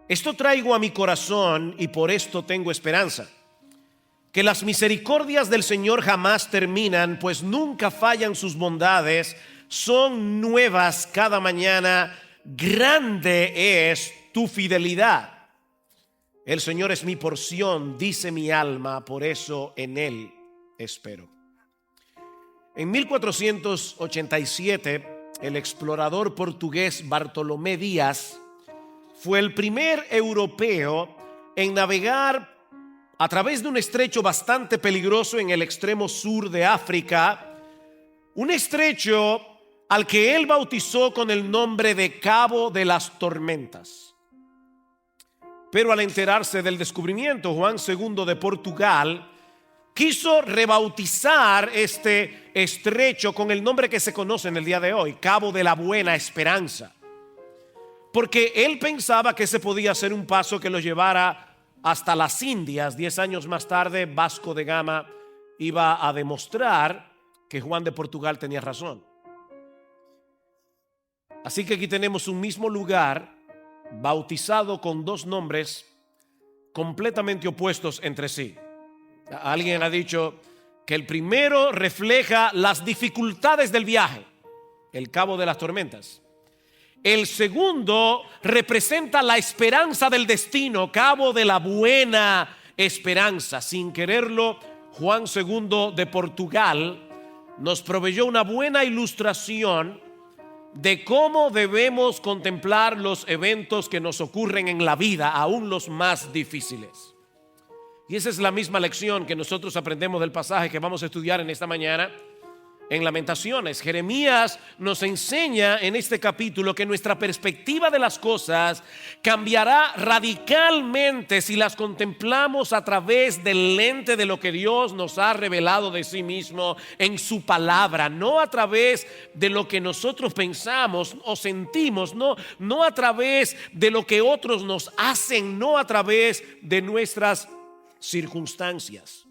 Esto traigo a mi corazón y por esto tengo esperanza. Que las misericordias del Señor jamás terminan, pues nunca fallan sus bondades, son nuevas cada mañana. Grande es tu fidelidad. El Señor es mi porción, dice mi alma, por eso en Él espero. En 1487, el explorador portugués Bartolomé Díaz fue el primer europeo en navegar a través de un estrecho bastante peligroso en el extremo sur de África, un estrecho al que él bautizó con el nombre de Cabo de las Tormentas. Pero al enterarse del descubrimiento, Juan II de Portugal quiso rebautizar este estrecho con el nombre que se conoce en el día de hoy, Cabo de la Buena Esperanza, porque él pensaba que ese podía ser un paso que lo llevara hasta las Indias. 10 años más tarde, Vasco de Gama iba a demostrar que Juan de Portugal tenía razón. Así que aquí tenemos un mismo lugar bautizado con dos nombres completamente opuestos entre sí. Alguien ha dicho que el primero refleja las dificultades del viaje, el Cabo de las Tormentas. El segundo representa la esperanza del destino, Cabo de la Buena Esperanza. Sin quererlo, Juan II de Portugal nos proveyó una buena ilustración de cómo debemos contemplar los eventos que nos ocurren en la vida, aún los más difíciles. Y esa es la misma lección que nosotros aprendemos del pasaje que vamos a estudiar en esta mañana en Lamentaciones. Jeremías nos enseña en este capítulo que nuestra perspectiva de las cosas cambiará radicalmente si las contemplamos a través del lente de lo que Dios nos ha revelado de sí mismo en su palabra, no a través de lo que nosotros pensamos o sentimos, no a través de lo que otros nos hacen, no a través de nuestras circunstancias.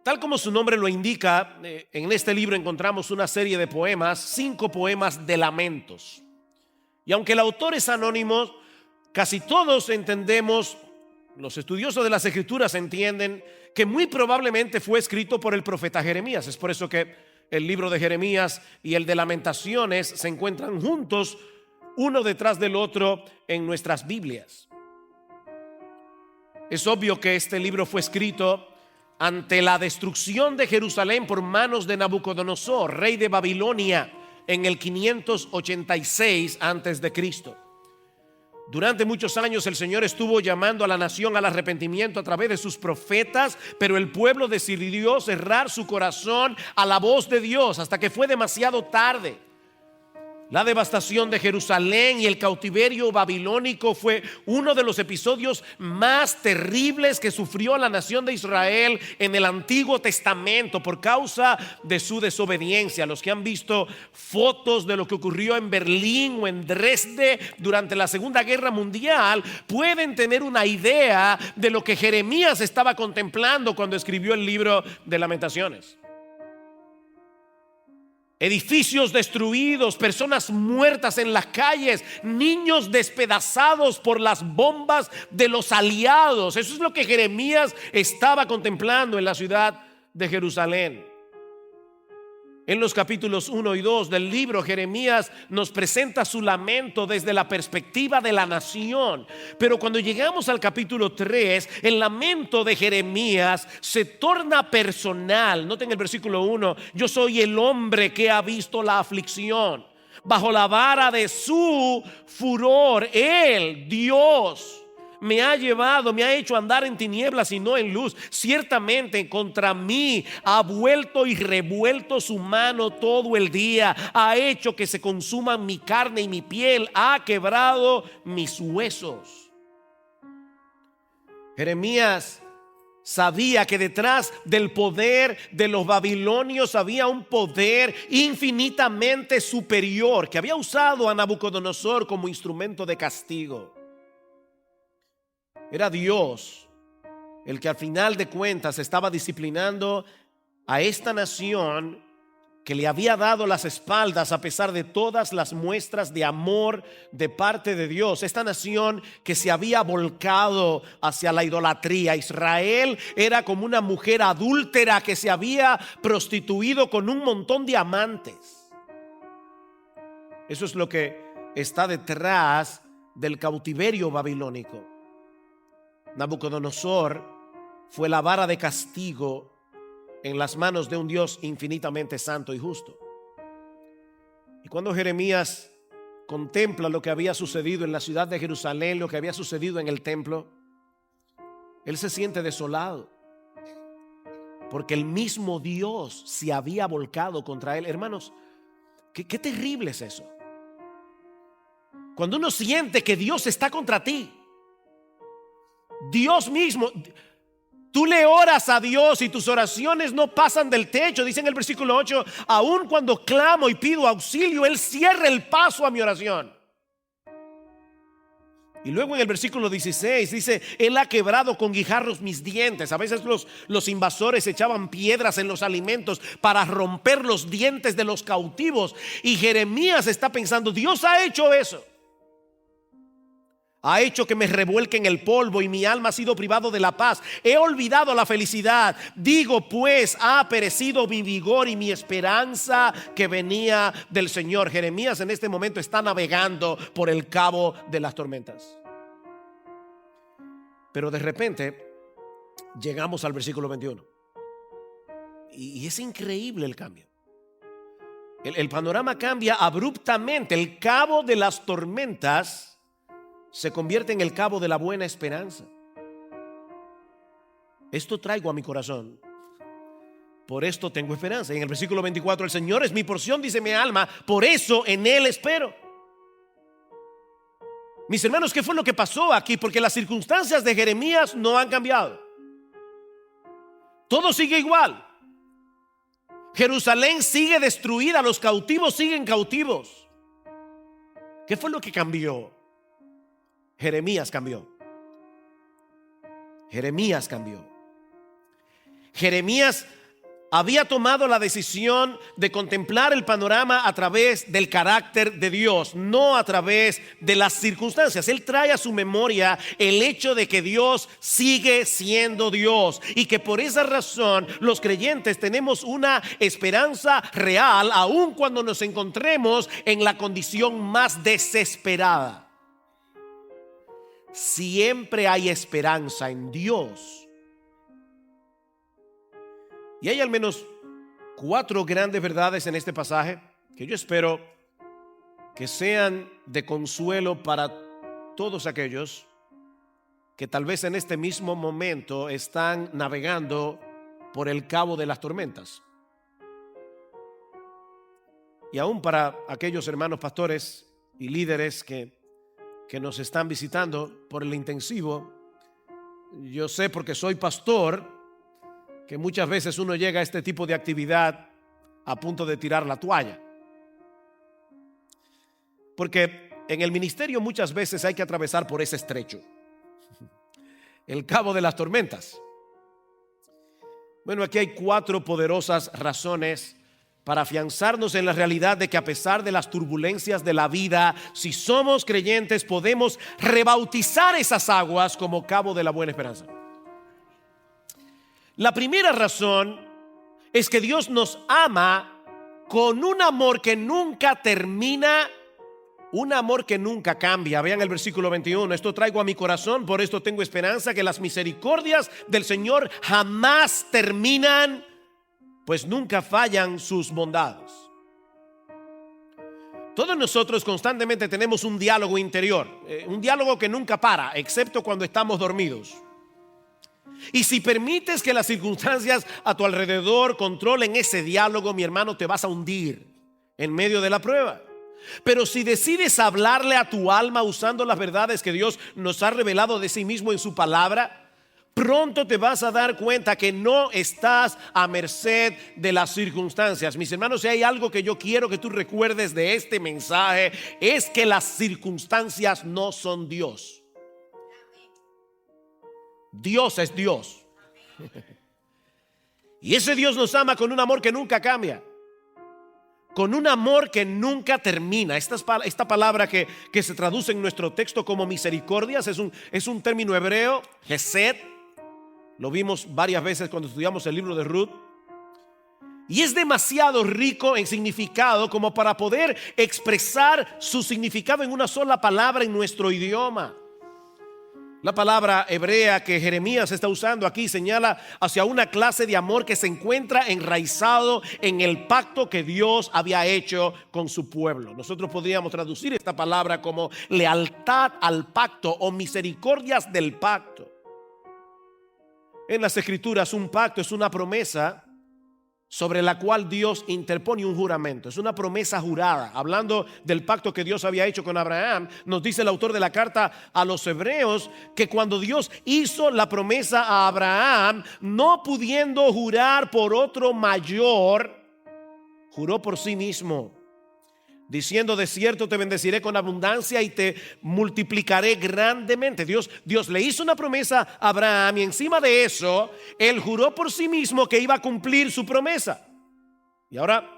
Tal como su nombre lo indica, en este libro encontramos una serie de poemas, 5 poemas de lamentos. Y aunque el autor es anónimo, casi todos entendemos, los estudiosos de las Escrituras entienden que muy probablemente fue escrito por el profeta Jeremías. Es por eso que el libro de Jeremías y el de Lamentaciones se encuentran juntos, uno detrás del otro en nuestras Biblias. Es obvio que este libro fue escrito ante la destrucción de Jerusalén por manos de Nabucodonosor, rey de Babilonia, en el 586 antes de Cristo. Durante muchos años el Señor estuvo llamando a la nación al arrepentimiento a través de sus profetas, pero el pueblo decidió cerrar su corazón a la voz de Dios hasta que fue demasiado tarde. La devastación de Jerusalén y el cautiverio babilónico fue uno de los episodios más terribles que sufrió la nación de Israel en el Antiguo Testamento por causa de su desobediencia. Los que han visto fotos de lo que ocurrió en Berlín o en Dresde durante la Segunda Guerra Mundial pueden tener una idea de lo que Jeremías estaba contemplando cuando escribió el libro de Lamentaciones. Edificios destruidos, personas muertas en las calles, niños despedazados por las bombas de los aliados. Eso es lo que Jeremías estaba contemplando en la ciudad de Jerusalén. En los capítulos 1 y 2 del libro, Jeremías nos presenta su lamento desde la perspectiva de la nación. Pero cuando llegamos al capítulo 3, el lamento de Jeremías se torna personal. Noten el versículo 1: yo soy el hombre que ha visto la aflicción. Bajo la vara de su furor, Él, Dios, me ha llevado, me ha hecho andar en tinieblas y no en luz. Ciertamente contra mí ha vuelto y revuelto su mano todo el día. Ha hecho que se consuman mi carne y mi piel. Ha quebrado mis huesos. Jeremías sabía que detrás del poder de los babilonios había un poder infinitamente superior que había usado a Nabucodonosor como instrumento de castigo. Era Dios el que al final de cuentas estaba disciplinando a esta nación que le había dado las espaldas a pesar de todas las muestras de amor de parte de Dios. Esta nación que se había volcado hacia la idolatría. Israel era como una mujer adúltera que se había prostituido con un montón de amantes. Eso es lo que está detrás del cautiverio babilónico. Nabucodonosor fue la vara de castigo en las manos de un Dios infinitamente santo y justo. Y cuando Jeremías contempla lo que había sucedido en la ciudad de Jerusalén, lo que había sucedido en el templo, él se siente desolado, porque el mismo Dios se había volcado contra él. Hermanos, qué terrible es eso. Cuando uno siente que Dios está contra ti, Dios mismo. Tú le oras a Dios y tus oraciones no pasan del techo. Dice en el versículo 8, aun cuando clamo y pido auxilio, Él cierra el paso a mi oración. Y luego en el versículo 16 dice, Él ha quebrado con guijarros mis dientes. A veces los invasores echaban piedras en los alimentos para romper los dientes de los cautivos. Y Jeremías está pensando, Dios ha hecho eso. Ha hecho que me revuelque en el polvo y mi alma ha sido privado de la paz. He olvidado la felicidad. Digo pues, ha perecido mi vigor y mi esperanza que venía del Señor. Jeremías en este momento está navegando por el cabo de las tormentas. Pero de repente llegamos al versículo 21. Y es increíble el cambio. El panorama cambia abruptamente. El cabo de las tormentas se convierte en el cabo de la buena esperanza. Esto traigo a mi corazón, por esto tengo esperanza. Y en el versículo 24, el Señor es mi porción, dice mi alma, por eso en Él espero. Mis hermanos, ¿qué fue lo que pasó aquí? Porque las circunstancias de Jeremías no han cambiado. Todo sigue igual. Jerusalén sigue destruida, los cautivos siguen cautivos. ¿Qué fue lo que cambió? Jeremías cambió. Jeremías cambió. Jeremías había tomado la decisión de contemplar el panorama a través del carácter de Dios, no a través de las circunstancias. Él trae a su memoria el hecho de que Dios sigue siendo Dios y que por esa razón los creyentes tenemos una esperanza real, aun cuando nos encontremos en la condición más desesperada. Siempre hay esperanza en Dios. Y hay al menos 4 grandes verdades en este pasaje que yo espero que sean de consuelo para todos aquellos que tal vez en este mismo momento están navegando por el cabo de las tormentas. Y aún para aquellos hermanos pastores y líderes que nos están visitando por el intensivo, yo sé porque soy pastor que muchas veces uno llega a este tipo de actividad a punto de tirar la toalla. Porque en el ministerio muchas veces hay que atravesar por ese estrecho, el cabo de las tormentas. Bueno, aquí hay 4 poderosas razones para afianzarnos en la realidad de que a pesar de las turbulencias de la vida, si somos creyentes podemos rebautizar esas aguas como cabo de la buena esperanza. La primera razón es que Dios nos ama con un amor que nunca termina, un amor que nunca cambia. Vean el versículo 21, esto traigo a mi corazón, por esto tengo esperanza, que las misericordias del Señor jamás terminan, pues nunca fallan sus bondades. Todos nosotros constantemente tenemos un diálogo interior, un diálogo que nunca para, excepto cuando estamos dormidos. Y si permites que las circunstancias a tu alrededor controlen ese diálogo, mi hermano, te vas a hundir en medio de la prueba. Pero si decides hablarle a tu alma usando las verdades que Dios nos ha revelado de sí mismo en su palabra, pronto te vas a dar cuenta que no estás a merced de las circunstancias. Mis hermanos, si hay algo que yo quiero que tú recuerdes de este mensaje, es que las circunstancias no son Dios. Dios es Dios. Y ese Dios nos ama con un amor que nunca cambia. con un amor que nunca termina. Esta palabra que se traduce en nuestro texto como misericordias es un término hebreo, hesed. Lo vimos varias veces cuando estudiamos el libro de Ruth. Y es demasiado rico en significado como para poder expresar su significado en una sola palabra en nuestro idioma. La palabra hebrea que Jeremías está usando aquí señala hacia una clase de amor que se encuentra enraizado en el pacto que Dios había hecho con su pueblo. Nosotros podríamos traducir esta palabra como lealtad al pacto o misericordias del pacto. En las Escrituras, un pacto es una promesa sobre la cual Dios interpone un juramento. Es una promesa jurada. Hablando del pacto que Dios había hecho con Abraham, nos dice el autor de la carta a los hebreos que cuando Dios hizo la promesa a Abraham, no pudiendo jurar por otro mayor, juró por sí mismo, diciendo: de cierto te bendeciré con abundancia y te multiplicaré grandemente. Dios le hizo una promesa a Abraham y encima de eso él juró por sí mismo que iba a cumplir su promesa. Y ahora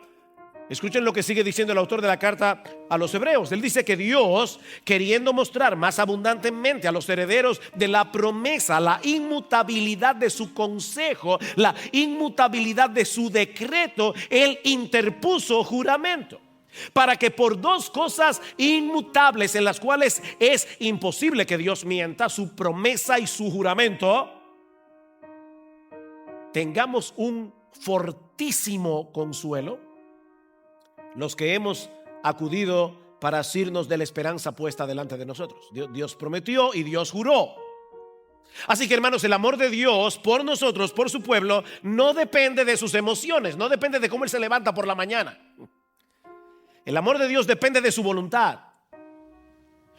escuchen lo que sigue diciendo el autor de la carta a los hebreos. Él dice que Dios, queriendo mostrar más abundantemente a los herederos de la promesa la inmutabilidad de su consejo, la inmutabilidad de su decreto, él interpuso juramento, para que por dos cosas inmutables en las cuales es imposible que Dios mienta, su promesa y su juramento, tengamos un fortísimo consuelo los que hemos acudido para asirnos de la esperanza puesta delante de nosotros. Dios prometió y Dios juró. Así que, hermanos, el amor de Dios por nosotros, por su pueblo, no depende de sus emociones, no depende de cómo Él se levanta por la mañana. El amor de Dios depende de su voluntad.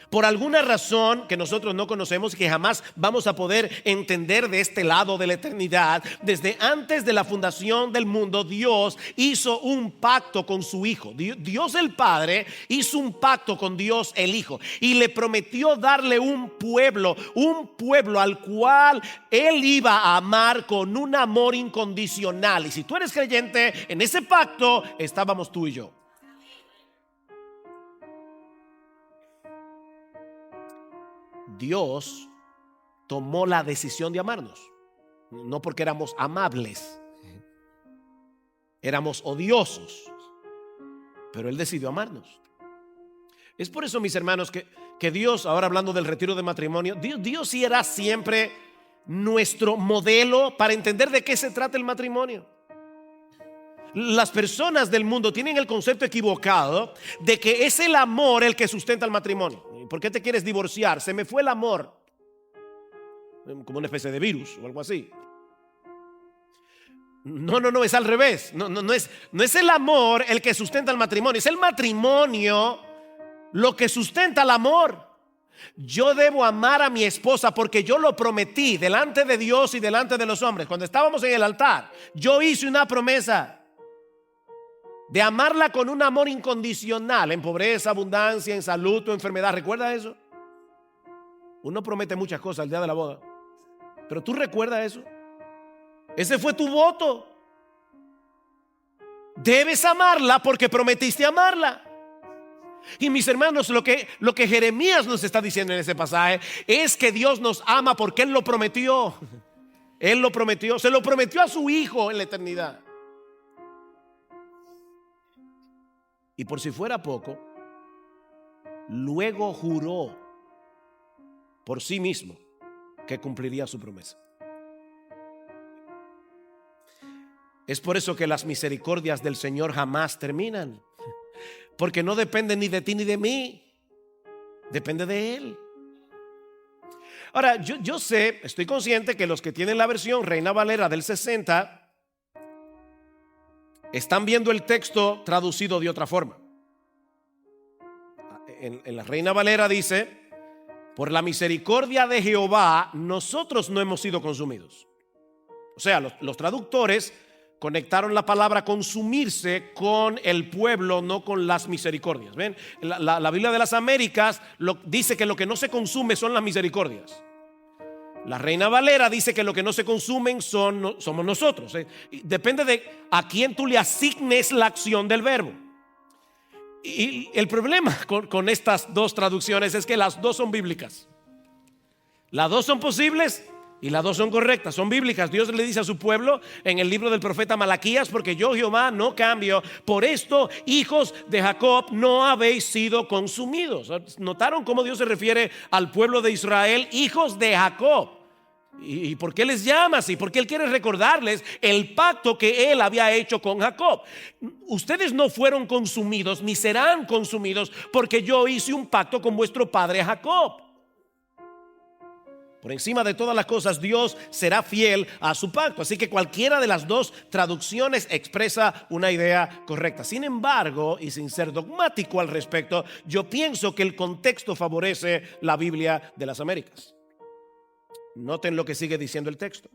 Por alguna razón que nosotros no conocemos, que jamás vamos a poder entender de este lado de la eternidad, desde antes de la fundación del mundo, Dios hizo un pacto con su Hijo. Dios el Padre hizo un pacto con Dios el Hijo y le prometió darle un pueblo al cual Él iba a amar con un amor incondicional. Y si tú eres creyente, en ese pacto estábamos tú y yo. Dios tomó la decisión de amarnos, no porque éramos amables, éramos odiosos, pero Él decidió amarnos. Es por eso, mis hermanos, que Dios, ahora hablando del retiro de matrimonio, Dios sí era siempre nuestro modelo para entender de qué se trata el matrimonio. Las personas del mundo tienen el concepto equivocado de que es el amor el que sustenta el matrimonio. ¿Por qué te quieres divorciar? Se me fue el amor. Como una especie de virus o algo así. No, es al revés. No es el amor el que sustenta el matrimonio. Es el matrimonio lo que sustenta el amor. Yo debo amar a mi esposa porque yo lo prometí delante de Dios y delante de los hombres. Cuando estábamos en el altar, yo hice una promesa de amarla con un amor incondicional, en pobreza, abundancia, en salud o enfermedad. ¿Recuerda eso? Uno promete muchas cosas el día de la boda, pero ¿tú recuerdas eso? Ese fue tu voto. Debes amarla porque prometiste amarla. Y mis hermanos, lo que Jeremías nos está diciendo en ese pasaje es que Dios nos ama porque Él lo prometió. Él lo prometió, se lo prometió a su Hijo en la eternidad. Y por si fuera poco, luego juró por sí mismo que cumpliría su promesa. Es por eso que las misericordias del Señor jamás terminan, porque no dependen ni de ti ni de mí, depende de Él. Ahora, yo sé, estoy consciente que los que tienen la versión Reina Valera del 60 están viendo el texto traducido de otra forma. En la Reina Valera dice: por la misericordia de Jehová nosotros no hemos sido consumidos. O sea, los traductores conectaron la palabra consumirse con el pueblo, no con las misericordias. ¿Ven? La Biblia de las Américas dice que lo que no se consume son las misericordias. La Reina Valera dice que lo que no se consumen somos nosotros. Depende de a quién tú le asignes la acción del verbo. Y el problema con estas dos traducciones es que las dos son bíblicas. Las dos son posibles y las dos son correctas, son bíblicas. Dios le dice a su pueblo en el libro del profeta Malaquías: porque yo, Jehová, no cambio. Por esto, hijos de Jacob, no habéis sido consumidos. ¿Notaron cómo Dios se refiere al pueblo de Israel? Hijos de Jacob. ¿Y por qué les llama así? Porque Él quiere recordarles el pacto que Él había hecho con Jacob. Ustedes no fueron consumidos ni serán consumidos, porque yo hice un pacto con vuestro padre Jacob. Por encima de todas las cosas, Dios será fiel a su pacto. Así que cualquiera de las dos traducciones expresa una idea correcta. Sin embargo, y sin ser dogmático al respecto, yo pienso que el contexto favorece la Biblia de las Américas. Noten lo que sigue diciendo el texto.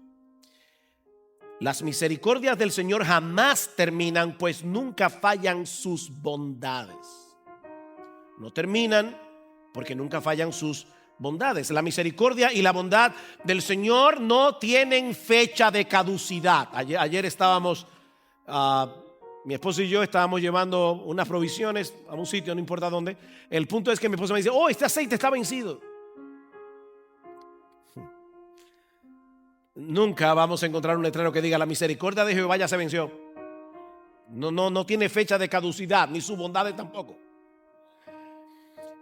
Las misericordias del Señor jamás terminan, pues nunca fallan sus bondades. No terminan porque nunca fallan sus bondades. La misericordia y la bondad del Señor no tienen fecha de caducidad. Ayer estábamos, mi esposo y yo estábamos llevando unas provisiones a un sitio, no importa dónde. El punto es que mi esposa me dice: oh, este aceite está vencido. Nunca vamos a encontrar un letrero que diga: la misericordia de Jehová ya se venció. No tiene fecha de caducidad, ni sus bondades tampoco.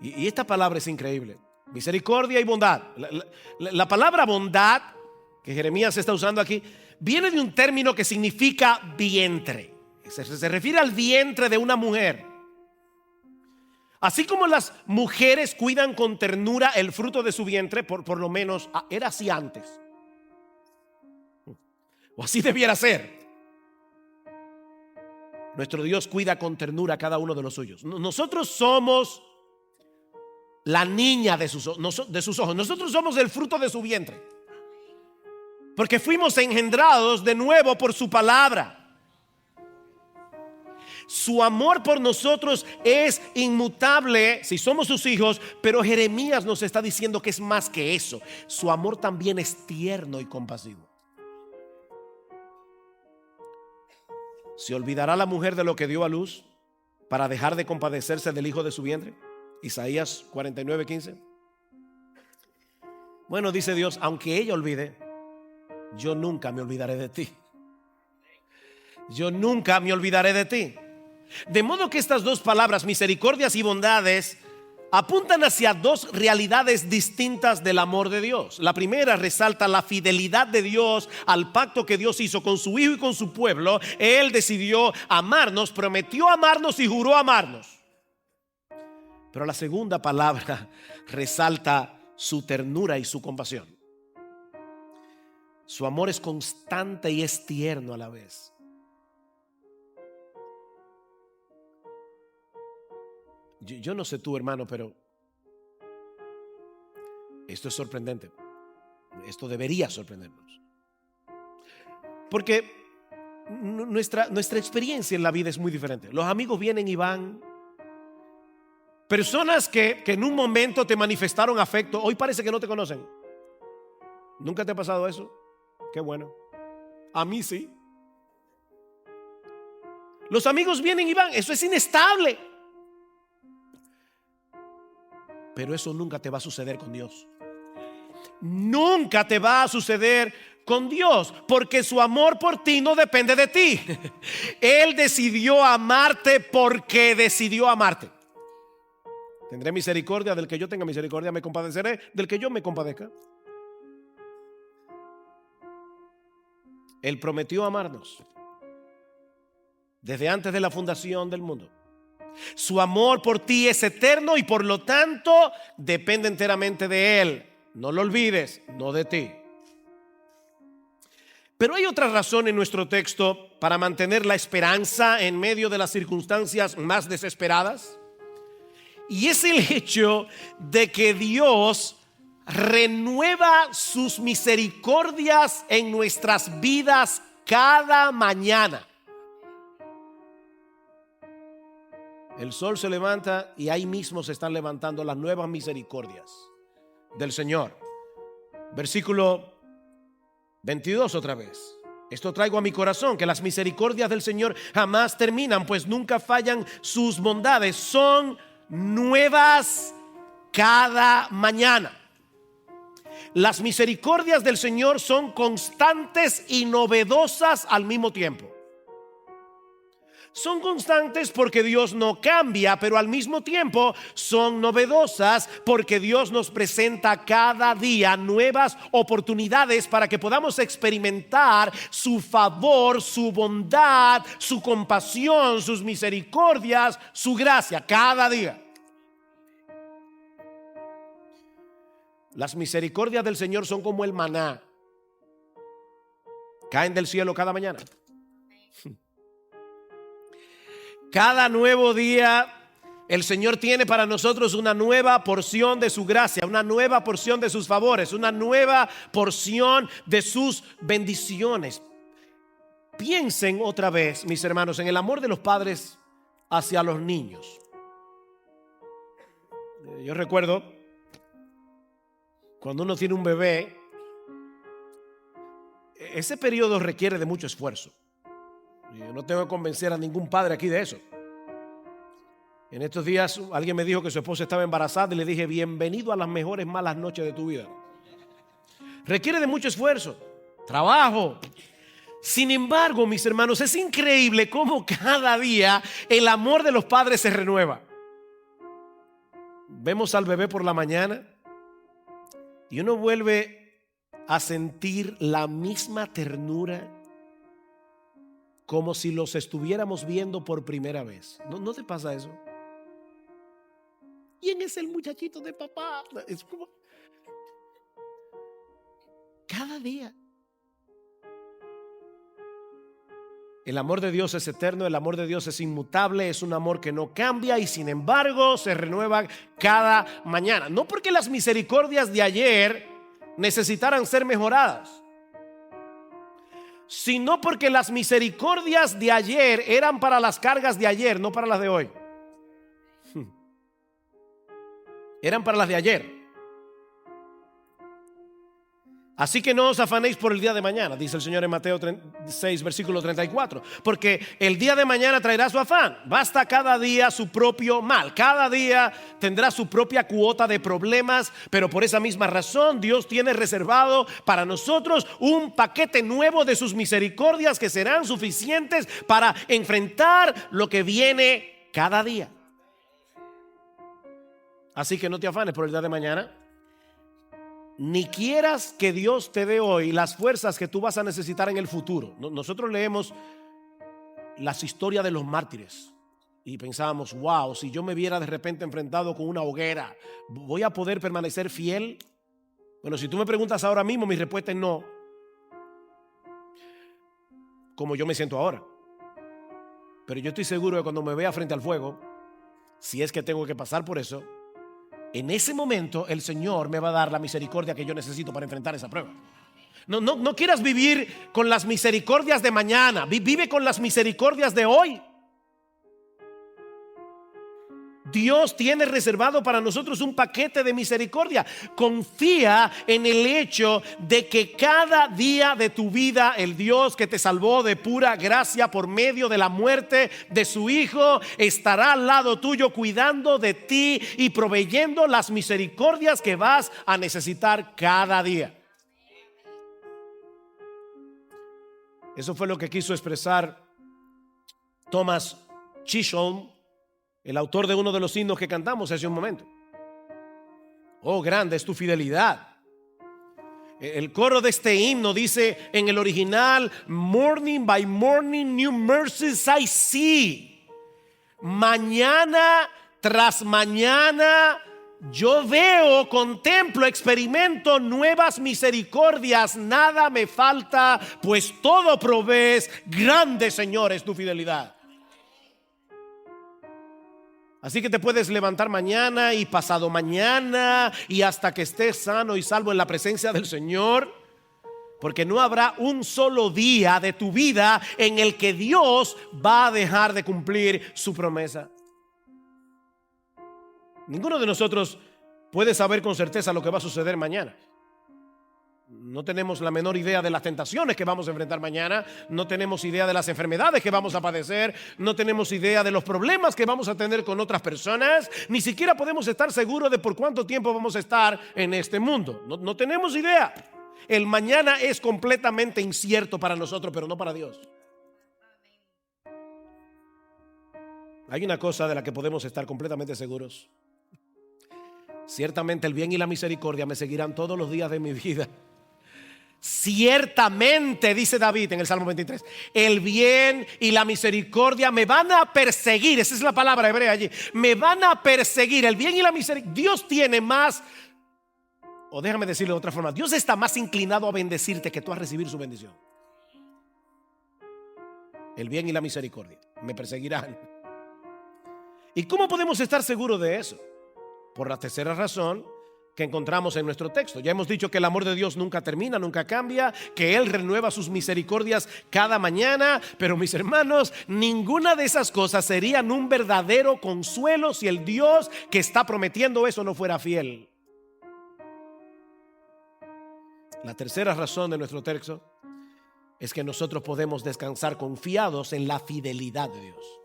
Y esta palabra es increíble: misericordia y bondad. La palabra bondad que Jeremías está usando aquí viene de un término que significa vientre. Se refiere al vientre de una mujer. Así como las mujeres cuidan con ternura el fruto de su vientre, por lo menos era así antes, o así debiera ser. Nuestro Dios cuida con ternura a cada uno de los suyos. Nosotros somos la niña de sus ojos. Nosotros somos el fruto de su vientre, porque fuimos engendrados de nuevo por su palabra. Su amor por nosotros es inmutable si somos sus hijos, pero Jeremías nos está diciendo que es más que eso. Su amor también es tierno y compasivo. ¿Se olvidará la mujer de lo que dio a luz para dejar de compadecerse del hijo de su vientre? Isaías 49:15. Bueno, dice Dios: aunque ella olvide, yo nunca me olvidaré de ti. Yo nunca me olvidaré de ti. De modo que estas dos palabras, misericordias y bondades, apuntan hacia dos realidades distintas del amor de Dios. La primera resalta la fidelidad de Dios al pacto que Dios hizo con su Hijo y con su pueblo. Él decidió amarnos, prometió amarnos y juró amarnos. Pero la segunda palabra resalta su ternura y su compasión. Su amor es constante y es tierno a la vez. Yo no sé tú, hermano, pero esto es sorprendente. Esto debería sorprendernos, porque nuestra experiencia en la vida es muy diferente. Los amigos vienen y van. Personas que en un momento te manifestaron afecto, hoy parece que no te conocen. ¿Nunca te ha pasado eso? Qué bueno. A mí sí. Los amigos vienen y van. Eso es inestable. Pero eso nunca te va a suceder con Dios. Nunca te va a suceder con Dios, porque su amor por ti no depende de ti. Él decidió amarte porque decidió amarte. Tendré misericordia del que yo tenga misericordia, me compadeceré del que yo me compadezca. Él prometió amarnos desde antes de la fundación del mundo. Su amor por ti es eterno y por lo tanto depende enteramente de Él. No lo olvides, no de ti. Pero hay otra razón en nuestro texto para mantener la esperanza en medio de las circunstancias más desesperadas. Y es el hecho de que Dios renueva sus misericordias en nuestras vidas cada mañana. El sol se levanta y ahí mismo se están levantando las nuevas misericordias del Señor. Versículo 22 otra vez. Esto traigo a mi corazón, que las misericordias del Señor jamás terminan, pues nunca fallan sus bondades. Son nuevas cada mañana. Las misericordias del Señor son constantes y novedosas al mismo tiempo. Son constantes porque Dios no cambia, pero al mismo tiempo son novedosas porque Dios nos presenta cada día nuevas oportunidades para que podamos experimentar su favor, su bondad, su compasión, sus misericordias, su gracia cada día. Las misericordias del Señor son como el maná. Caen del cielo cada mañana. Cada nuevo día el Señor tiene para nosotros una nueva porción de su gracia, una nueva porción de sus favores, una nueva porción de sus bendiciones. Piensen otra vez, mis hermanos, en el amor de los padres hacia los niños. Yo recuerdo cuando uno tiene un bebé, ese periodo requiere de mucho esfuerzo. Yo no tengo que convencer a ningún padre aquí de eso. En estos días alguien me dijo que su esposa estaba embarazada y le dije: bienvenido a las mejores malas noches de tu vida. Requiere de mucho esfuerzo, trabajo. Sin embargo, mis hermanos, es increíble cómo cada día el amor de los padres se renueva. Vemos al bebé por la mañana y uno vuelve a sentir la misma ternura, como si los estuviéramos viendo por primera vez. ¿No te pasa eso? ¿Quién es el muchachito de papá? Es como cada día. El amor de Dios es eterno, el amor de Dios es inmutable, es un amor que no cambia y sin embargo se renueva cada mañana. No porque las misericordias de ayer necesitaran ser mejoradas, sino porque las misericordias de ayer eran para las cargas de ayer, no para las de hoy. Eran para las de ayer. Así que no os afanéis por el día de mañana, dice el Señor en Mateo 6, versículo 34. Porque el día de mañana traerá su afán. Basta cada día su propio mal. Cada día tendrá su propia cuota de problemas. Pero por esa misma razón Dios tiene reservado para nosotros un paquete nuevo de sus misericordias que serán suficientes para enfrentar lo que viene cada día. Así que no te afanes por el día de mañana, ni quieras que Dios te dé hoy las fuerzas que tú vas a necesitar en el futuro. Nosotros leemos las historias de los mártires y pensábamos: wow, si yo me viera de repente enfrentado con una hoguera, ¿voy a poder permanecer fiel? Bueno, si tú me preguntas ahora mismo, mi respuesta es no. Como yo me siento ahora. Pero yo estoy seguro que cuando me vea frente al fuego, si es que tengo que pasar por eso, en ese momento el Señor me va a dar la misericordia que yo necesito para enfrentar esa prueba. No quieras vivir con las misericordias de mañana. Vive con las misericordias de hoy. Dios tiene reservado para nosotros un paquete de misericordia. Confía en el hecho de que cada día de tu vida el Dios que te salvó de pura gracia por medio de la muerte de su Hijo estará al lado tuyo, cuidando de ti y proveyendo las misericordias que vas a necesitar cada día. Eso fue lo que quiso expresar Thomas Chisholm, el autor de uno de los himnos que cantamos hace un momento. Oh, grande es tu fidelidad. El coro de este himno dice en el original: morning by morning new mercies I see. Mañana tras mañana yo veo, contemplo, experimento nuevas misericordias. Nada me falta, pues todo provees. Grande, Señor, es tu fidelidad. Así que te puedes levantar mañana y pasado mañana y hasta que estés sano y salvo en la presencia del Señor, porque no habrá un solo día de tu vida en el que Dios va a dejar de cumplir su promesa. Ninguno de nosotros puede saber con certeza lo que va a suceder mañana. No tenemos la menor idea de las tentaciones que vamos a enfrentar mañana. No tenemos idea de las enfermedades que vamos a padecer. No tenemos idea de los problemas que vamos a tener con otras personas. Ni siquiera podemos estar seguros de por cuánto tiempo vamos a estar en este mundo. No tenemos idea. El mañana es completamente incierto para nosotros, pero no para Dios. Hay una cosa de la que podemos estar completamente seguros. Ciertamente el bien y la misericordia me seguirán todos los días de mi vida. Ciertamente, dice David en el Salmo 23, el bien y la misericordia me van a perseguir. Esa es la palabra hebrea allí. Me van a perseguir. El bien y la misericordia. Dios tiene más, o déjame decirlo de otra forma, Dios está más inclinado a bendecirte que tú a recibir su bendición. El bien y la misericordia me perseguirán. ¿Y cómo podemos estar seguros de eso? Por la tercera razón que encontramos en nuestro texto. Ya hemos dicho que el amor de Dios nunca termina, nunca cambia, que Él renueva sus misericordias cada mañana. Pero mis hermanos, ninguna de esas cosas serían un verdadero consuelo si el Dios que está prometiendo eso no fuera fiel. La tercera razón de nuestro texto es que nosotros podemos descansar confiados en la fidelidad de Dios.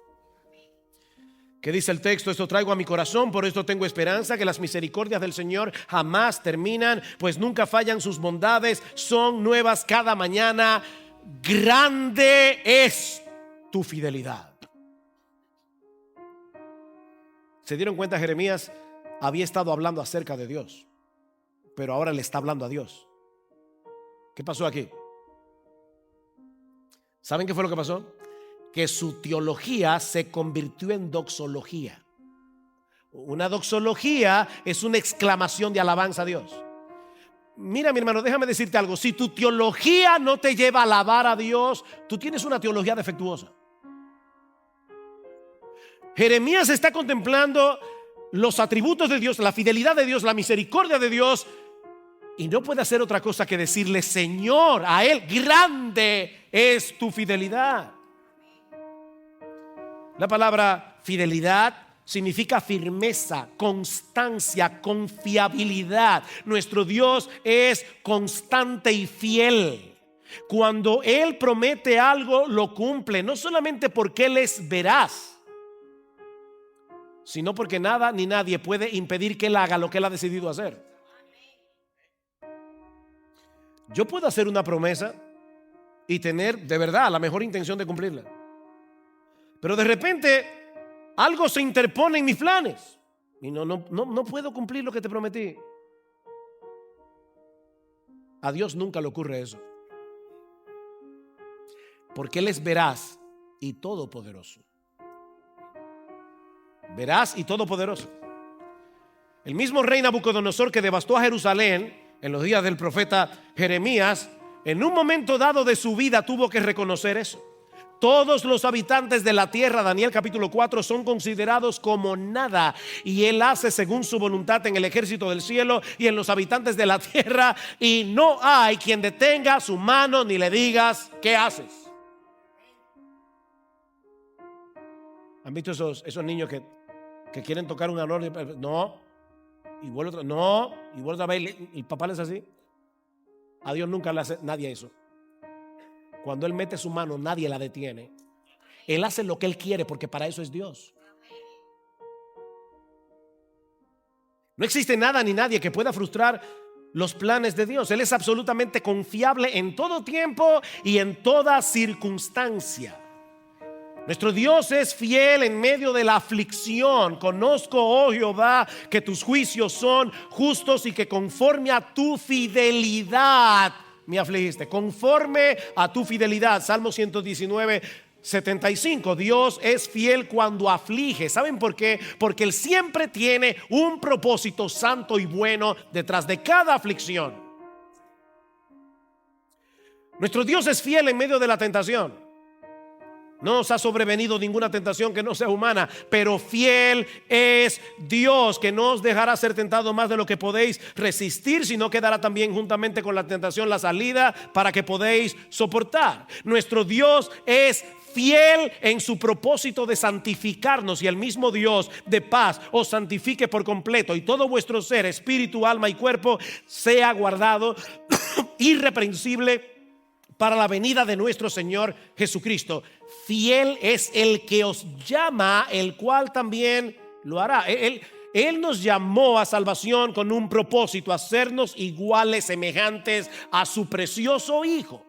¿Qué dice el texto? Esto traigo a mi corazón, por esto tengo esperanza, que las misericordias del Señor jamás terminan, pues nunca fallan sus bondades, son nuevas cada mañana. Grande es tu fidelidad. ¿Se dieron cuenta? Jeremías había estado hablando acerca de Dios, pero ahora le está hablando a Dios. ¿Qué pasó aquí? ¿Saben qué fue lo que pasó? Que su teología se convirtió en doxología. Una doxología es una exclamación de alabanza a Dios. Mira, mi hermano, déjame decirte algo. Si tu teología no te lleva a alabar a Dios, tú tienes una teología defectuosa. Jeremías está contemplando los atributos de Dios, la fidelidad de Dios, la misericordia de Dios, y no puede hacer otra cosa que decirle: Señor, a Él, grande es tu fidelidad. La palabra fidelidad significa firmeza, constancia, confiabilidad. Nuestro Dios es constante y fiel. Cuando Él promete algo, lo cumple, no solamente porque Él es veraz, sino porque nada ni nadie puede impedir que Él haga lo que Él ha decidido hacer. Yo puedo hacer una promesa y tener de verdad la mejor intención de cumplirla, pero de repente algo se interpone en mis planes y no puedo cumplir lo que te prometí. A Dios nunca le ocurre eso, porque Él es veraz y todopoderoso. Veraz y todopoderoso. El mismo rey Nabucodonosor, que devastó a Jerusalén en los días del profeta Jeremías, en un momento dado de su vida tuvo que reconocer eso. Todos los habitantes de la tierra, Daniel capítulo 4, son considerados como nada, y Él hace según su voluntad en el ejército del cielo y en los habitantes de la tierra, y no hay quien detenga su mano ni le digas: ¿qué haces? ¿Han visto esos niños que quieren tocar una norma? No, y vuelve otra, no, y vuelve otra vez, y el papá les hace así. A Dios nunca le hace nadie eso. Cuando Él mete su mano, nadie la detiene. Él hace lo que Él quiere, porque para eso es Dios. No existe nada ni nadie que pueda frustrar los planes de Dios. Él es absolutamente confiable en todo tiempo y en toda circunstancia. Nuestro Dios es fiel en medio de la aflicción. Conozco, oh Jehová, que tus juicios son justos y que conforme a tu fidelidad me afligiste. Conforme a tu fidelidad. Salmo 119, 75. Dios es fiel cuando aflige. ¿Saben por qué? Porque Él siempre tiene un propósito santo y bueno detrás de cada aflicción. Nuestro Dios es fiel en medio de la tentación. No os ha sobrevenido ninguna tentación que no sea humana, pero fiel es Dios, que no os dejará ser tentado más de lo que podéis resistir, sino que dará también juntamente con la tentación la salida para que podéis soportar. Nuestro Dios es fiel en su propósito de santificarnos, y el mismo Dios de paz os santifique por completo, y todo vuestro ser, espíritu, alma y cuerpo sea guardado irreprensible para la venida de nuestro Señor Jesucristo. Fiel es el que os llama, el cual también lo hará. Él nos llamó a salvación con un propósito: hacernos iguales, semejantes a su precioso Hijo.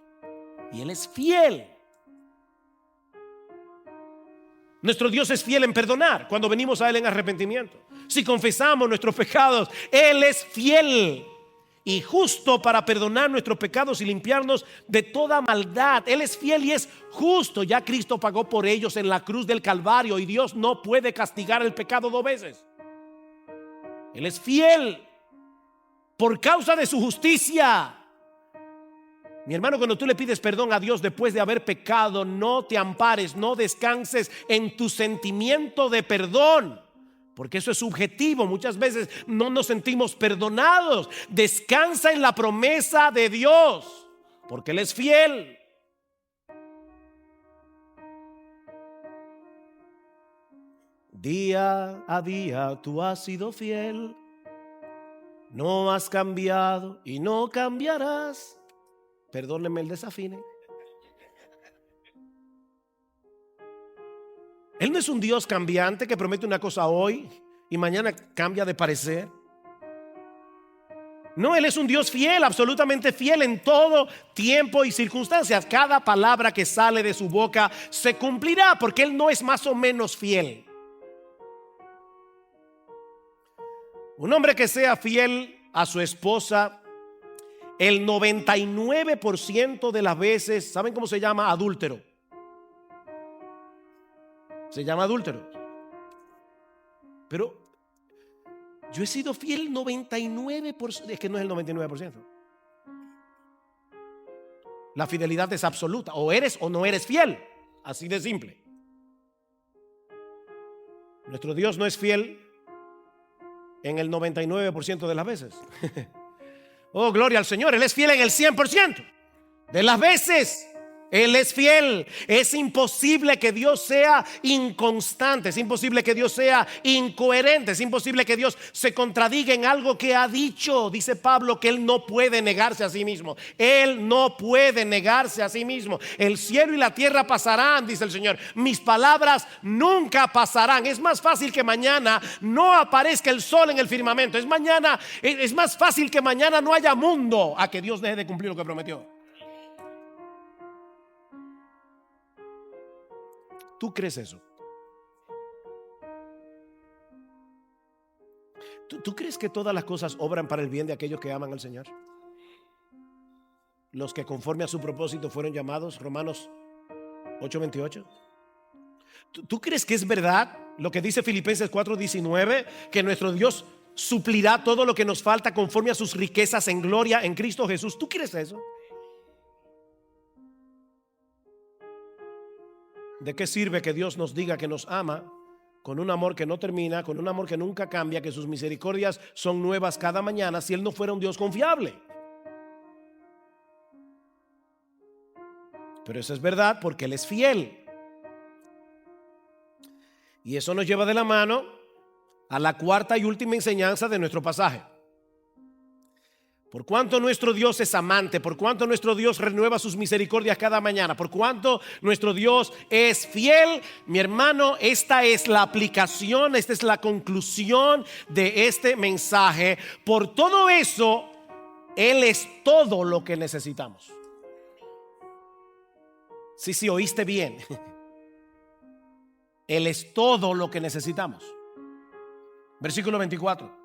Y Él es fiel. Nuestro Dios es fiel en perdonar cuando venimos a Él en arrepentimiento. Si confesamos nuestros pecados, Él es fiel y justo para perdonar nuestros pecados y limpiarnos de toda maldad. Él es fiel y es justo. Ya Cristo pagó por ellos en la cruz del Calvario, y Dios no puede castigar el pecado dos veces. Él es fiel por causa de su justicia. Mi hermano, cuando tú le pides perdón a Dios después de haber pecado, no te ampares, no descanses en tu sentimiento de perdón, porque eso es subjetivo. Muchas veces no nos sentimos perdonados. Descansa en la promesa de Dios, porque Él es fiel. Día a día tú has sido fiel, no has cambiado y no cambiarás. Perdónenme el desafine. Él no es un Dios cambiante que promete una cosa hoy y mañana cambia de parecer. No, Él es un Dios fiel, absolutamente fiel en todo tiempo y circunstancias. Cada palabra que sale de su boca se cumplirá, porque Él no es más o menos fiel. Un hombre que sea fiel a su esposa, el 99% de las veces, ¿saben cómo se llama? Adúltero. Se llama adúltero. Pero yo he sido fiel 99%. Es que no es el 99%. La fidelidad es absoluta. O eres o no eres fiel. Así de simple. Nuestro Dios no es fiel en el 99% de las veces. Oh, gloria al Señor. Él es fiel en el 100% de las veces. Él es fiel. Es imposible que Dios sea inconstante. Es imposible que Dios sea incoherente. Es imposible que Dios se contradiga en algo que ha dicho. Dice Pablo que Él no puede negarse a sí mismo. Él no puede negarse a sí mismo. El cielo y la tierra pasarán, dice el Señor. Mis palabras nunca pasarán. Es más fácil que mañana no aparezca el sol en el firmamento. Es más fácil que mañana no haya mundo a que Dios deje de cumplir lo que prometió. ¿Tú crees eso? ¿Tú crees que todas las cosas obran para el bien de aquellos que aman al Señor? Los que conforme a su propósito fueron llamados, Romanos 8:28. ¿Tú crees que es verdad lo que dice Filipenses 4:19, que nuestro Dios suplirá todo lo que nos falta conforme a sus riquezas en gloria en Cristo Jesús? ¿Tú crees eso? ¿De qué sirve que Dios nos diga que nos ama con un amor que no termina, con un amor que nunca cambia, que sus misericordias son nuevas cada mañana, si Él no fuera un Dios confiable? Pero eso es verdad porque Él es fiel. Y eso nos lleva de la mano a la cuarta y última enseñanza de nuestro pasaje. Por cuanto nuestro Dios es amante, por cuanto nuestro Dios renueva sus misericordias cada mañana, por cuanto nuestro Dios es fiel, mi hermano, esta es la aplicación, esta es la conclusión de este mensaje. Por todo eso, Él es todo lo que necesitamos. Sí, oíste bien. Él es todo lo que necesitamos. Versículo 24.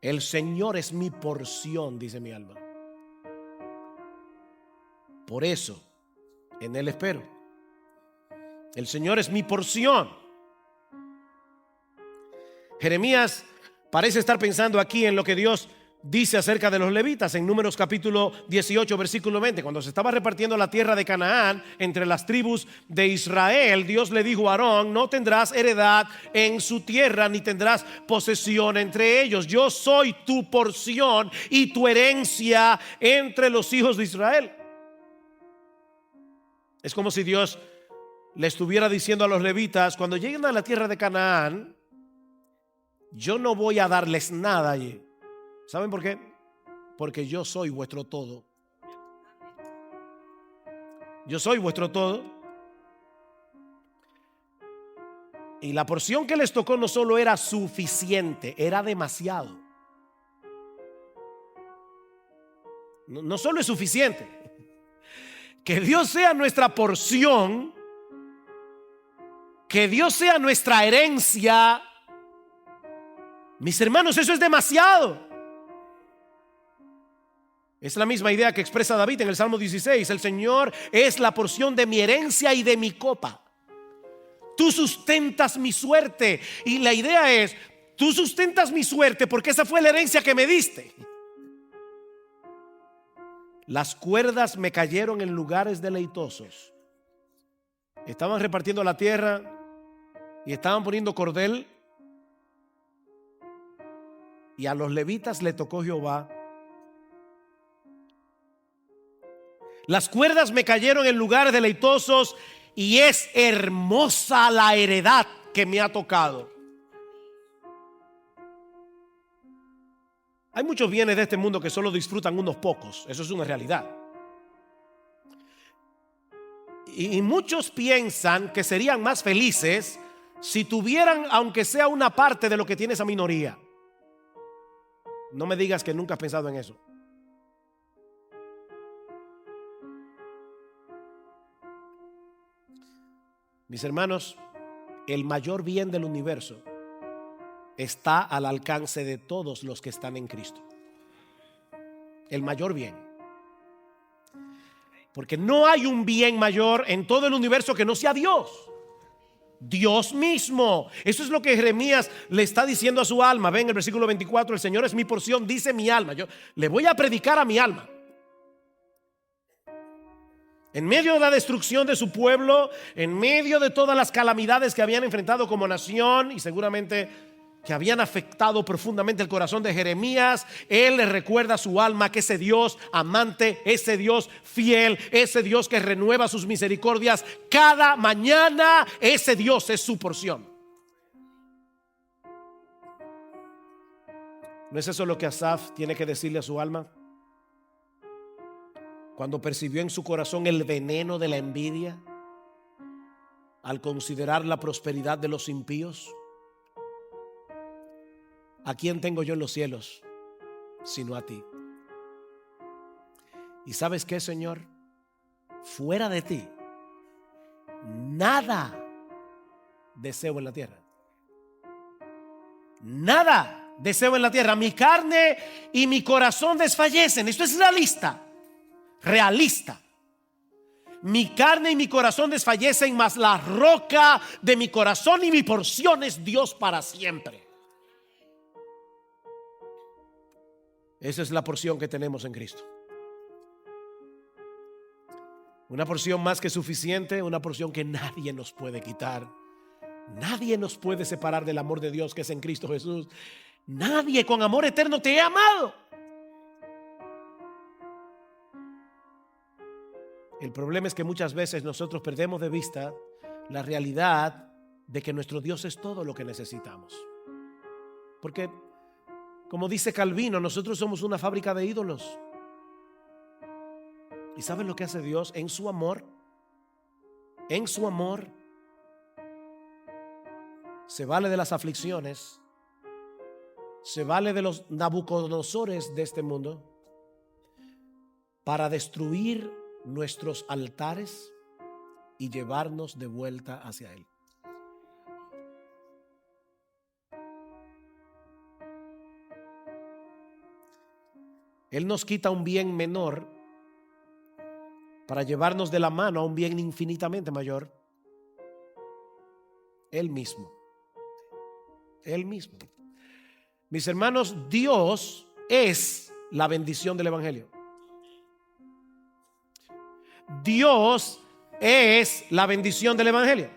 El Señor es mi porción, dice mi alma. Por eso, en Él espero. El Señor es mi porción. Jeremías parece estar pensando aquí en lo que Dios dice acerca de los levitas en Números capítulo 18 versículo 20. Cuando se estaba repartiendo la tierra de Canaán entre las tribus de Israel, Dios le dijo a Aarón: no tendrás heredad en su tierra, ni tendrás posesión entre ellos. Yo soy tu porción y tu herencia entre los hijos de Israel. Es como si Dios le estuviera diciendo a los levitas: cuando lleguen a la tierra de Canaán, yo no voy a darles nada allí. ¿Saben por qué? porque yo soy vuestro todo. Yo soy vuestro todo. Y la porción que les tocó no solo era suficiente, era demasiado. No solo es suficiente. Que Dios sea nuestra porción, que Dios sea nuestra herencia. Mis hermanos, eso es demasiado. Es la misma idea que expresa David en el Salmo 16. El Señor es la porción de mi herencia y de mi copa. Tú sustentas mi suerte. Y la idea es, tú sustentas mi suerte porque esa fue la herencia que me diste. Las cuerdas me cayeron en lugares deleitosos. Estaban repartiendo la tierra y estaban poniendo cordel. Y a los levitas le tocó Jehová. Las cuerdas me cayeron en lugares deleitosos y es hermosa la heredad que me ha tocado. Hay muchos bienes de este mundo que solo disfrutan unos pocos. Eso es una realidad. Y muchos piensan que serían más felices si tuvieran, aunque sea una parte de lo que tiene esa minoría. No me digas que nunca has pensado en eso. Mis hermanos, el mayor bien del universo está al alcance de todos los que están en Cristo. El mayor bien. Porque no hay un bien mayor en todo el universo que no sea Dios. Dios mismo. Eso es lo que Jeremías le está diciendo a su alma. Ven el versículo 24, el Señor es mi porción, dice mi alma. Yo le voy a predicar a mi alma. En medio de la destrucción de su pueblo, en medio de todas las calamidades que habían enfrentado como nación y seguramente que habían afectado profundamente el corazón de Jeremías, él le recuerda a su alma que ese Dios amante, ese Dios fiel, ese Dios que renueva sus misericordias cada mañana, ese Dios es su porción. ¿No es eso lo que Asaf tiene que decirle a su alma? Cuando percibió en su corazón el veneno de la envidia, al considerar la prosperidad de los impíos. ¿A quién tengo yo en los cielos sino a ti? ¿Y sabes qué, Señor? Fuera de ti, nada deseo en la tierra. Nada deseo en la tierra. Mi carne y mi corazón desfallecen. Esto es realista. Realista. Mi carne y mi corazón desfallecen, mas la roca de mi corazón y mi porción es Dios para siempre. Esa es la porción que tenemos en Cristo. Una porción más que suficiente, una porción que nadie nos puede quitar. Nadie nos puede separar del amor de Dios que es en Cristo Jesús. Nadie con amor eterno te ha amado. El problema es que muchas veces nosotros perdemos de vista la realidad de que nuestro Dios es todo lo que necesitamos. Porque, como dice Calvino, nosotros somos una fábrica de ídolos. ¿Y saben lo que hace Dios? En su amor, se vale de las aflicciones, se vale de los Nabucodonosores de este mundo para destruir nuestros altares y llevarnos de vuelta hacia Él. Él nos quita un bien menor para llevarnos de la mano a un bien infinitamente mayor. Él mismo. Él mismo. Mis hermanos, Dios es la bendición del Evangelio. Dios es la bendición del Evangelio.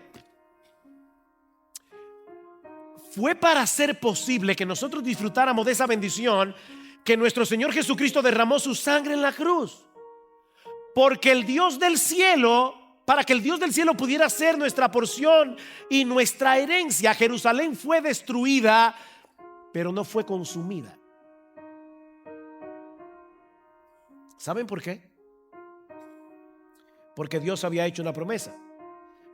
Fue para ser posible que nosotros disfrutáramos de esa bendición que nuestro Señor Jesucristo derramó su sangre en la cruz. Porque el Dios del cielo, para que el Dios del cielo pudiera ser nuestra porción y nuestra herencia, Jerusalén fue destruida, pero no fue consumida. ¿Saben por qué? Porque Dios había hecho una promesa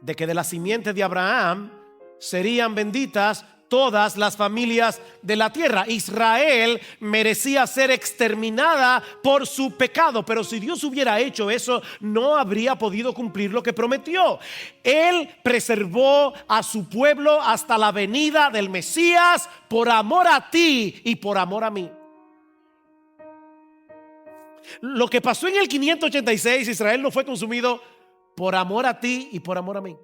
de que de la simiente de Abraham serían benditas todas las familias de la tierra. Israel merecía ser exterminada por su pecado, pero si Dios hubiera hecho eso, no habría podido cumplir lo que prometió. Él preservó a su pueblo hasta la venida del Mesías por amor a ti y por amor a mí. Lo que pasó en el 586, Israel no fue consumido por amor a ti y por amor a mí,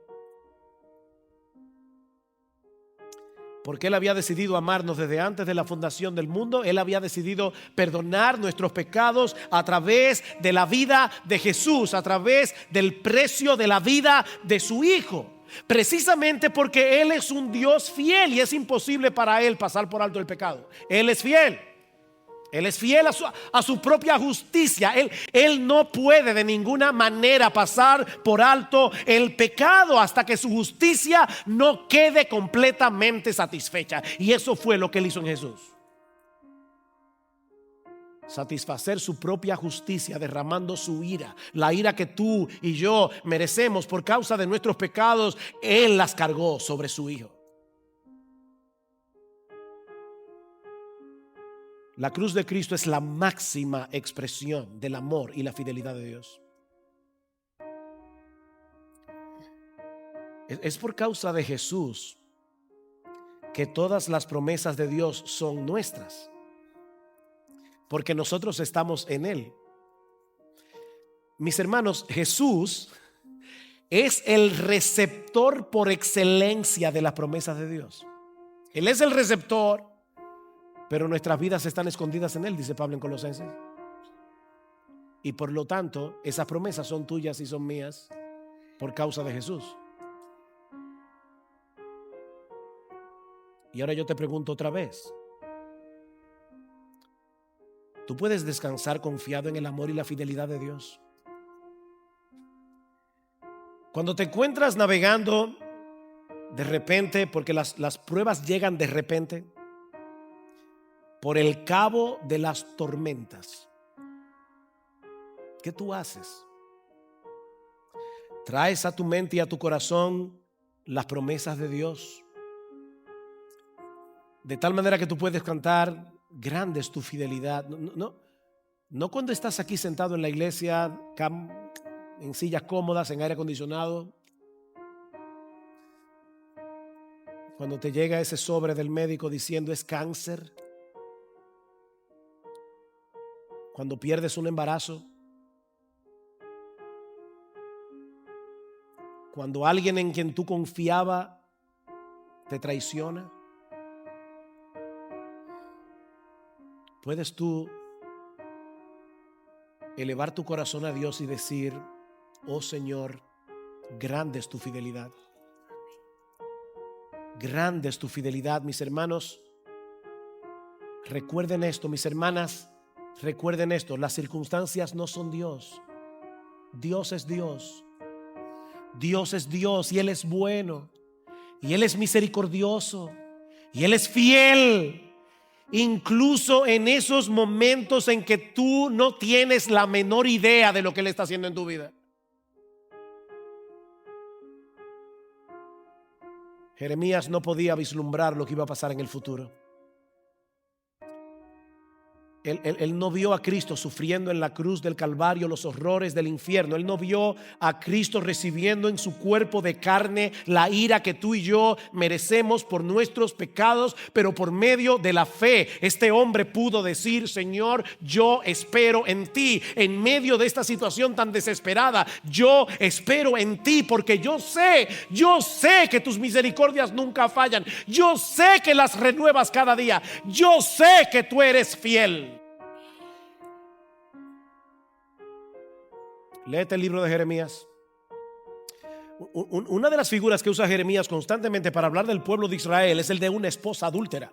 porque Él había decidido amarnos desde antes de la fundación del mundo. Él había decidido perdonar nuestros pecados a través de la vida de Jesús, a través del precio de la vida de su Hijo, precisamente porque Él es un Dios fiel y es imposible para Él pasar por alto el pecado. Él es fiel. Él es fiel a su propia justicia. Él no puede de ninguna manera pasar por alto el pecado hasta que su justicia no quede completamente satisfecha. Y eso fue lo que Él hizo en Jesús. Satisfacer su propia justicia derramando su ira. La ira que tú y yo merecemos por causa de nuestros pecados, Él las cargó sobre su Hijo. La cruz de Cristo es la máxima expresión del amor y la fidelidad de Dios. Es por causa de Jesús que todas las promesas de Dios son nuestras, porque nosotros estamos en Él. Mis hermanos, Jesús es el receptor por excelencia de las promesas de Dios. Él es el receptor, pero nuestras vidas están escondidas en Él, dice Pablo en Colosenses. Y por lo tanto, esas promesas son tuyas y son mías por causa de Jesús. Y ahora yo te pregunto otra vez: ¿tú puedes descansar confiado en el amor y la fidelidad de Dios? Cuando te encuentras navegando de repente, porque las pruebas llegan de repente, por el cabo de las tormentas, ¿qué tú haces? ¿Traes a tu mente y a tu corazón las promesas de Dios? De tal manera que tú puedes cantar: grande es tu fidelidad. No cuando estás aquí sentado en la iglesia, en sillas cómodas, en aire acondicionado, cuando te llega ese sobre del médico diciendo es cáncer, cuando pierdes un embarazo, cuando alguien en quien tú confiabas te traiciona. ¿Puedes tú elevar tu corazón a Dios y decir: oh Señor, grande es tu fidelidad? Grande es tu fidelidad. Mis hermanos, recuerden esto. Mis hermanas, recuerden esto: las circunstancias no son Dios. Dios es Dios. Dios es Dios y Él es bueno. Y Él es misericordioso. Y Él es fiel. Incluso en esos momentos en que tú no tienes la menor idea de lo que Él está haciendo en tu vida. Jeremías no podía vislumbrar lo que iba a pasar en el futuro. Él no vio a Cristo sufriendo en la cruz del Calvario los horrores del infierno. Él no vio a Cristo recibiendo en su cuerpo de carne la ira que tú y yo merecemos por nuestros pecados, pero por medio de la fe este hombre pudo decir: Señor, yo espero en ti. En medio de esta situación tan desesperada, yo espero en ti, porque yo sé que tus misericordias nunca fallan. Yo sé que las renuevas cada día. Yo sé que tú eres fiel. Léete el libro de Jeremías. Una de las figuras que usa Jeremías constantemente para hablar del pueblo de Israel es el de una esposa adúltera.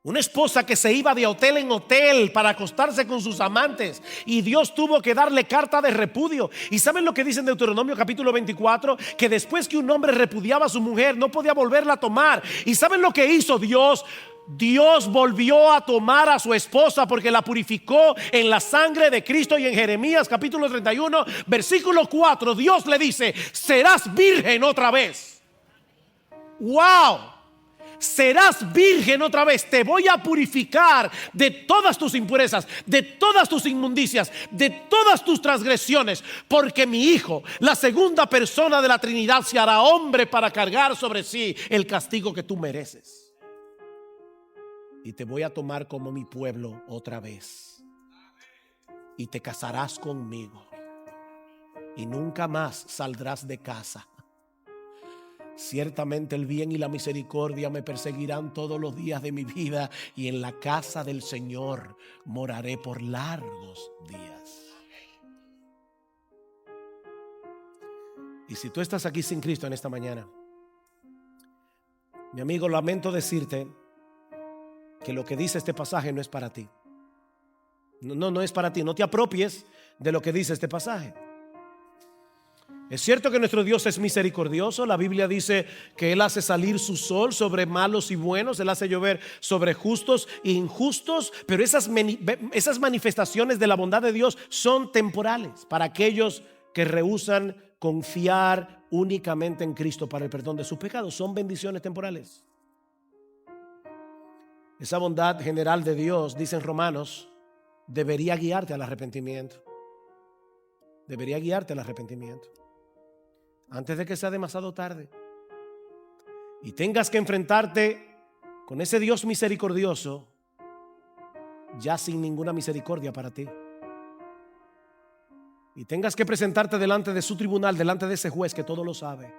Una esposa que se iba de hotel en hotel para acostarse con sus amantes, y Dios tuvo que darle carta de repudio. ¿Y saben lo que dice en Deuteronomio capítulo 24? Que después que un hombre repudiaba a su mujer, no podía volverla a tomar. ¿Y saben lo que hizo Dios? Dios volvió a tomar a su esposa porque la purificó en la sangre de Cristo. Y en Jeremías capítulo 31 versículo 4 Dios le dice: serás virgen otra vez. ¡Wow! Serás virgen otra vez. Te voy a purificar de todas tus impurezas, de todas tus inmundicias, de todas tus transgresiones, porque mi Hijo, la segunda persona de la Trinidad, se hará hombre para cargar sobre sí el castigo que tú mereces. Y te voy a tomar como mi pueblo otra vez. Y te casarás conmigo. Y nunca más saldrás de casa. Ciertamente el bien y la misericordia me perseguirán todos los días de mi vida, y en la casa del Señor moraré por largos días. Y si tú estás aquí sin Cristo en esta mañana, mi amigo, lamento decirte que lo que dice este pasaje no es para ti. No es para ti. No te apropies de lo que dice este pasaje. Es cierto que nuestro Dios es misericordioso. La Biblia dice que Él hace salir su sol sobre malos y buenos. Él hace llover sobre justos e injustos. Pero esas manifestaciones de la bondad de Dios son temporales para aquellos que rehúsan confiar únicamente en Cristo para el perdón de sus pecados. Son bendiciones temporales. Esa bondad general de Dios, dicen Romanos, debería guiarte al arrepentimiento. Debería guiarte al arrepentimiento. Antes de que sea demasiado tarde y tengas que enfrentarte con ese Dios misericordioso, ya sin ninguna misericordia para ti, y tengas que presentarte delante de su tribunal, delante de ese juez que todo lo sabe.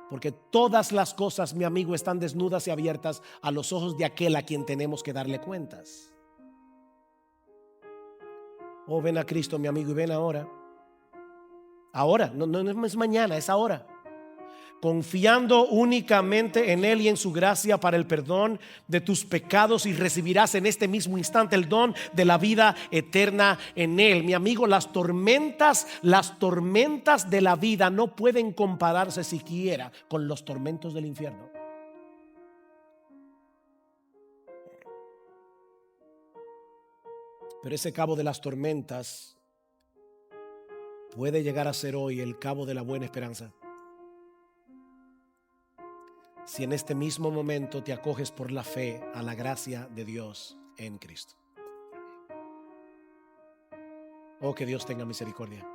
Porque todas las cosas, mi amigo, están desnudas y abiertas a los ojos de aquel a quien tenemos que darle cuentas. Oh, ven a Cristo, mi amigo, y ven ahora. Ahora, no es mañana, es ahora. Confiando únicamente en Él y en su gracia para el perdón de tus pecados, y recibirás en este mismo instante el don de la vida eterna en Él. Mi amigo, las tormentas de la vida no pueden compararse siquiera con los tormentos del infierno. Pero ese cabo de las tormentas puede llegar a ser hoy el cabo de la buena esperanza, si en este mismo momento te acoges por la fe a la gracia de Dios en Cristo. Oh, que Dios tenga misericordia.